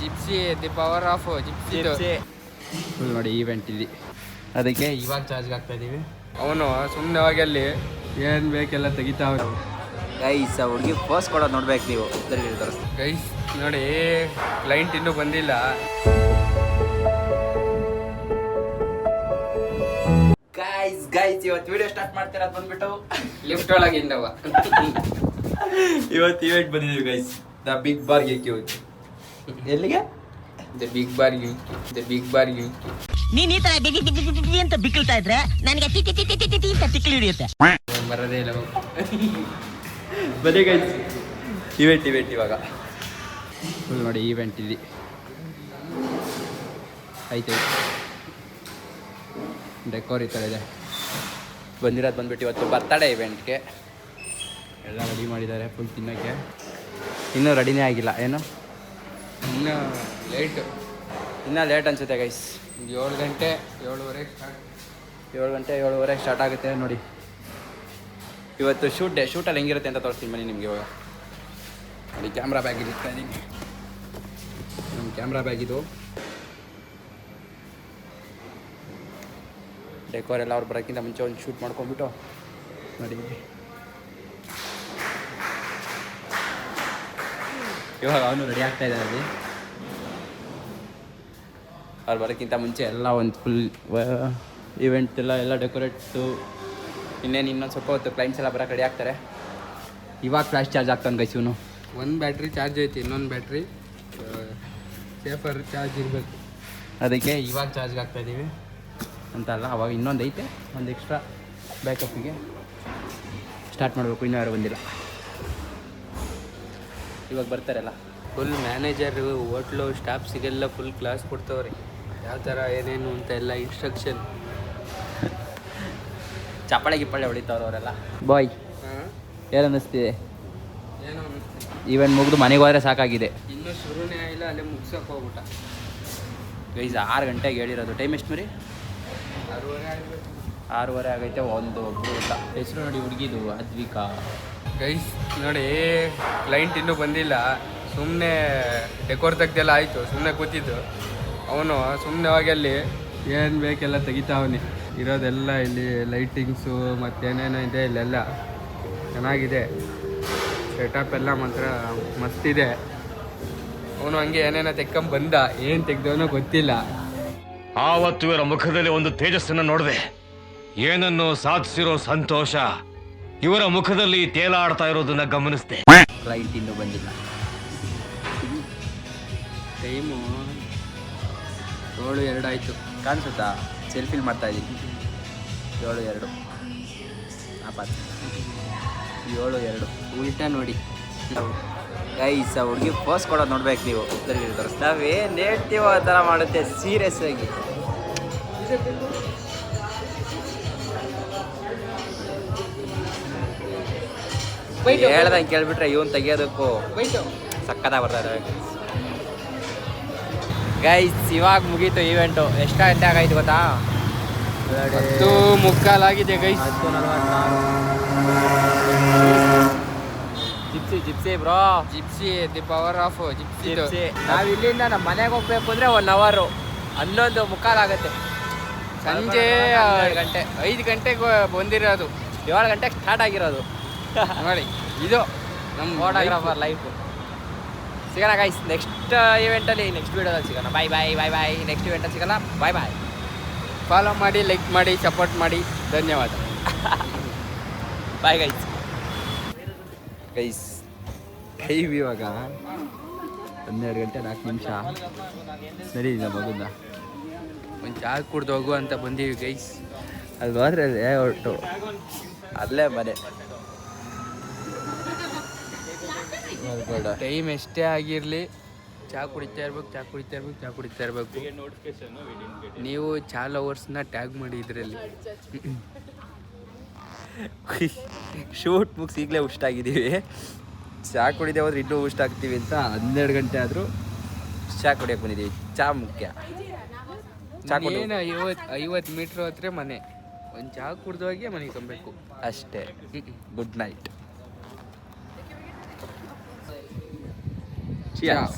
Gypsy the power of gypsy full ನೋಡಿ event ಇಲ್ಲಿ, ಅದಕ್ಕೆ ಇವಾಗ ಚಾರ್ಜ್ಗೆ ಆಗ್ತಾ ಇದೀವಿ. ಅವನು ಸುಮ್ಮನೆ ಅವಾಗಲ್ಲಿ ಏನು ಬೇಕೆಲ್ಲ ತೆಗಿತಾವ್ರು. ಗೈಸ್ ಹುಡುಗಿ ಪೋಸ್ ಕೊಡೋದು ನೋಡ್ಬೇಕು ನೀವು. ಗೈಸ್ ನೋಡಿ, ಕ್ಲೈಂಟ್ ಇನ್ನೂ ಬಂದಿಲ್ಲ. ಗೈಸ್ ಇವತ್ತು ವಿಡಿಯೋ ಸ್ಟಾರ್ಟ್ ಮಾಡ್ತಿರೋದು ಬಂದ್ಬಿಟ್ಟು ಲಿಫ್ಟ್ ಒಳಗಿಂದವ. ಇವತ್ತು ಇವೆಂಟ್ ಬಂದಿದ್ದೀವಿ ಗೈಸ್, ದ ಬಿಗ್ ಬಾರ್ಬೆಕ್ಯೂ. ಎಲ್ಲಿಗೆ? The big barbecue. ನೀನ್ ಈ ತರ ಬಿಗಿ ಅಂತ ಬಿಕ್ಕಳ್ತಾ ಇದ್ರೆ ನನಗೆ ಅಂತ ತಿಕ್ಕಲಿ ಹಿಡಿಯುತ್ತೆ. ಬರೋದೇ ಇಲ್ಲ. ಬನ್ನಿ ಗೈಸ್, ಇವೆಂಟ್ ಇವಾಗ ಫುಲ್ ನೋಡಿ ಈವೆಂಟ್ ಇಲ್ಲಿ ಐತೆ. ಡೆಕೋರ್ ಈ ಥರ ಇದೆ. ಬಂದಿರೋದು ಬಂದ್ಬಿಟ್ಟು ಇವತ್ತು ಬರ್ತಡೇ ಇವೆಂಟ್ಗೆ ಎಲ್ಲ ರೆಡಿ ಮಾಡಿದ್ದಾರೆ ಫುಲ್ ತಿನ್ನೋಕ್ಕೆ. ಇನ್ನೂ ರೆಡಿನೇ ಆಗಿಲ್ಲ. ಏನು ಇನ್ನೂ ಲೇಟು, ಇನ್ನೂ ಲೇಟ್ ಅನಿಸುತ್ತೆ ಗೈಸ್. 7 ಗಂಟೆ 7:30 ಸ್ಟಾರ್ಟ್. 7 ಗಂಟೆ 7:30 ಸ್ಟಾರ್ಟ್ ಆಗುತ್ತೆ ನೋಡಿ. ಇವತ್ತು ಶೂಟಲ್ಲಿ ಹೆಂಗಿರುತ್ತೆ ಅಂತ ತೋರಿಸ್ತೀನಿ ಬನ್ನಿ ನಿಮಗೆ. ಇವಾಗ ನೋಡಿ ಕ್ಯಾಮ್ರಾ ಬ್ಯಾಗ್ ಇರುತ್ತೆ ಇದೀನಿ. ನಮ್ಮ ಕ್ಯಾಮ್ರಾ ಬ್ಯಾಗ್ ಇದು. ಡೆಕೋರ್ ಎಲ್ಲ ಅವ್ರು ಬರೋಕ್ಕಿಂತ ಮುಂಚೆ ಒಂದು ಶೂಟ್ ಮಾಡ್ಕೊಂಡ್ಬಿಟ್ಟು ನೋಡಿ. ಇವಾಗ ಅವನು ರೆಡಿ ಆಗ್ತಾ ಇದ್ದಾನೆ ಅಲ್ಲಿ. ಅವ್ರು ಬರೋಕ್ಕಿಂತ ಮುಂಚೆ ಎಲ್ಲ ಒಂದು ಫುಲ್ ಇವೆಂಟ್ ಎಲ್ಲ ಡೆಕೋರೇಟು. ಇನ್ನೊಂದು ಸ್ವಲ್ಪ ಹೊತ್ತು ಕ್ಲೈಂಟ್ಸ್ ಎಲ್ಲ ಬರೋಕ್ಕೆ ರೆಡಿ ಆಗ್ತಾರೆ. ಇವಾಗ ಫ್ಲಾಶ್ ಚಾರ್ಜ್ ಆಗ್ತಾನೆ ಗೈಸ್ ಇವನು. ಒಂದು ಬ್ಯಾಟ್ರಿ ಚಾರ್ಜ್ ಐತಿ, ಇನ್ನೊಂದು ಬ್ಯಾಟ್ರಿ ಸೇಫರ್ ಚಾರ್ಜ್ ಇರಬೇಕು. ಅದಕ್ಕೆ ಇವಾಗ ಚಾರ್ಜ್ಗೆ ಆಗ್ತಾಯಿದ್ದೀವಿ ಅಂತಲ್ಲ, ಅವಾಗ ಇನ್ನೊಂದು ಐತೆ, ಒಂದು ಎಕ್ಸ್ಟ್ರಾ ಬ್ಯಾಕಪ್ಪಿಗೆ ಸ್ಟಾರ್ಟ್ ಮಾಡಬೇಕು. ಇನ್ನೂ ಯಾರು ಬಂದಿಲ್ಲ, ಇವಾಗ ಬರ್ತಾರಲ್ಲ. ಫುಲ್ ಮ್ಯಾನೇಜರು ಹೋಟ್ಲು ಸ್ಟಾಫ್ಸಿಗೆಲ್ಲ ಫುಲ್ ಕ್ಲಾಸ್ ಕೊಡ್ತವ್ರೆ, ಯಾವ ಥರ ಏನೇನು ಅಂತ ಎಲ್ಲ ಇನ್ಸ್ಟ್ರಕ್ಷನ್. ಚಪ್ಪಾಳೆ ಗಿಪ್ಪಾಳೆ ಹೊಡಿತಾವ್ರು ಅವರೆಲ್ಲ. ಬಾಯ್ ಏನು ಅನ್ನಿಸ್ತಿದೆ? ಏನೋ ಈವೆಂಟ್ ಮುಗಿದು ಮನೆಗೆ ಹೋದರೆ ಸಾಕಾಗಿದೆ. ಇನ್ನೂ ಶುರುನೇ ಆಗಿಲ್ಲ, ಅಲ್ಲೇ ಮುಗ್ಸೋಕೆ ಹೋಗ್ಬಿಟ್ಟ ಗೈಸ್. 6 ಗಂಟೆಗೆ ಹೇಳಿರೋದು. ಟೈಮ್ ಎಷ್ಟು ಮರಿ? 6:30 ಆಗಬೇಕು. 6:30 ಆಗೈತೆ. ಒಬ್ಬರು ಇಲ್ಲ. ಹೆಸರು ನೋಡಿ ಹುಡುಗಿದು, ಅದ್ವಿಕಾ. ಗೈಸ್ ನೋಡಿ, ಕ್ಲೈಂಟ್ ಇನ್ನೂ ಬಂದಿಲ್ಲ. ಸುಮ್ಮನೆ ಡೆಕೋರ್ ತೆಗ್ದೆಲ್ಲ ಆಯಿತು, ಸುಮ್ಮನೆ ಕೂತಿದ್ದು. ಅವನು ಸುಮ್ಮನೆ ಅವಾಗಲ್ಲಿ ಏನು ಬೇಕೆಲ್ಲ ತೆಗಿತಾವನಿ. ಇರೋದೆಲ್ಲ ಇಲ್ಲಿ ಲೈಟಿಂಗ್ಸು ಮತ್ತೇನೇನೋ ಇದೆ, ಇಲ್ಲೆಲ್ಲ ಚೆನ್ನಾಗಿದೆ. ಸೆಟಪ್ ಎಲ್ಲ ಮಾತ್ರ ಮಸ್ತಿದೆ. ಅವನು ಹಂಗೆ ಏನೇನೋ ತೆಕ್ಕೊಂಬಂದ, ಏನು ತೆಗ್ದವನೋ ಗೊತ್ತಿಲ್ಲ. ಆವತ್ತು ಇವರ ಮುಖದಲ್ಲಿ ಒಂದು ತೇಜಸ್ಸನ್ನು ನೋಡಿದೆ. ಏನನ್ನು ಸಾಧಿಸಿರೋ ಸಂತೋಷ ಇವರ ಮುಖದಲ್ಲಿ ತೇಲಾಡ್ತಾ ಇರೋದನ್ನ ಗಮನಿಸಿದೆ. ಕ್ಲೈಂಟ್ ಇನ್ನೂ ಬಂದಿಲ್ಲ. ಟೈಮು 7:02 ಆಯಿತು. ಕಾಣಿಸುತ್ತಾ? ಸೆಲ್ಫಿಲ್ ಮಾಡ್ತಾ ಇದ್ದೀನಿ. 7:02 ಆಪಾತ್ 7:02 ಉಲ್ಟಾ ನೋಡಿ. ಗೈಸ್ ಹುಡುಗಿ ಪೋಸ್ ಕೊಡೋದು ನೋಡ್ಬೇಕು ನೀವು. ನಾವೇನು ಹೇಳ್ತೀವೋ ಆ ಥರ ಮಾಡುತ್ತೆ ಸೀರಿಯಸ್ ಆಗಿ. ಹೇಳ್ದಂಗೆ ಕೇಳ್ಬಿಟ್ರೆ ಇವನ್ ತೆಗಿಯೋದಕ್ಕೂ ಸಕ್ಕತ್ತಾಗಿ ಬರ್ತಾರೆ ಗೈಸ್. ಇವಾಗ ಮುಗೀತು ಈವೆಂಟು. ಎಷ್ಟು ಗಂಟೆ ಆಗೈತೆ ಗೊತ್ತಾ? 10:45 guys. 10:15. Gypsy bro, gypsy the power of gypsy. ನಾವು ಇಲ್ಲಿಂದ ನಮ್ಮ ಮನೆಗೆ ಹೋಗ್ಬೇಕು ಅಂದರೆ 1 ಅವರು 11:15 ಆಗುತ್ತೆ. ಸಂಜೆ 5 ಗಂಟೆಗೆ ಬಂದಿರೋದು, 7 ಗಂಟೆಗೆ ಸ್ಟಾರ್ಟ್ ಆಗಿರೋದು ನೋಡಿ. ಇದು ನಮ್ಮ ಫೋಟೋಗ್ರಾಫರ್ ಲೈಫು. ಸಿಗೋಣ ಗೈಸ್ ನೆಕ್ಸ್ಟ್ ಇವೆಂಟಲ್ಲಿ, ನೆಕ್ಸ್ಟ್ ವೀಡಿಯೋದಲ್ಲಿ ಸಿಗೋಣ. ಬಾಯ್. ನೆಕ್ಸ್ಟ್ ಇವೆಂಟಲ್ಲಿ ಸಿಗೋಣ. ಬಾಯ್. ಫಾಲೋ ಮಾಡಿ, ಲೈಕ್ ಮಾಡಿ, ಸಪೋರ್ಟ್ ಮಾಡಿ. ಧನ್ಯವಾದ. Bye guys. ಟೈಮ್ ಇವಾಗ 12 ಗಂಟೆ 4 ನಿಮಿಷ. ಸರಿ ಇದೆ ಮಗುಂದ ಒಂದು ಚಹಾ ಕುಡ್ದು ಹೋಗು ಅಂತ ಬಂದೀವಿ ಗೈಸ್. ಅಲ್ಲಿ ಹೋದ್ರೆ ಹೊರಟು ಅಲ್ಲೇ ಮನೆ. ಟೈಮ್ ಎಷ್ಟೇ ಆಗಿರಲಿ ಚಹಾ ಕುಡಿತಾ ಇರ್ಬೇಕು. ನೀವು ಚಹಾ ಲವರ್ಸ್ನ ಟ್ಯಾಗ್ ಮಾಡಿ ಇದರಲ್ಲಿ. ಶೂಟ್ ಮುಗಿಸಿ ಈಗಲೇ ಹುಷ್ಟಾಗಿದ್ದೀವಿ. ಚಹಾ ಕುಡಿದೇ ಹೋದ್ರೆ ಇನ್ನೂ ಹುಷ್ಟಾಗ್ತೀವಿ ಅಂತ 12 ಗಂಟೆ ಆದರೂ ಚಹಾ ಕುಡಿಯೋಕೆ ಬಂದಿದ್ದೀವಿ. ಚಹಾ ಮುಖ್ಯ. ಚಹಾ ಏನು 50 ಮೀಟ್ರ್ ಹತ್ರ ಮನೆ. ಒಂದು ಚಹಾ ಕುಡ್ದು ಹೋಗಿ ಮನೆಗೆ ಕೊಬೇಕು ಅಷ್ಟೇ. Good night. Cheers.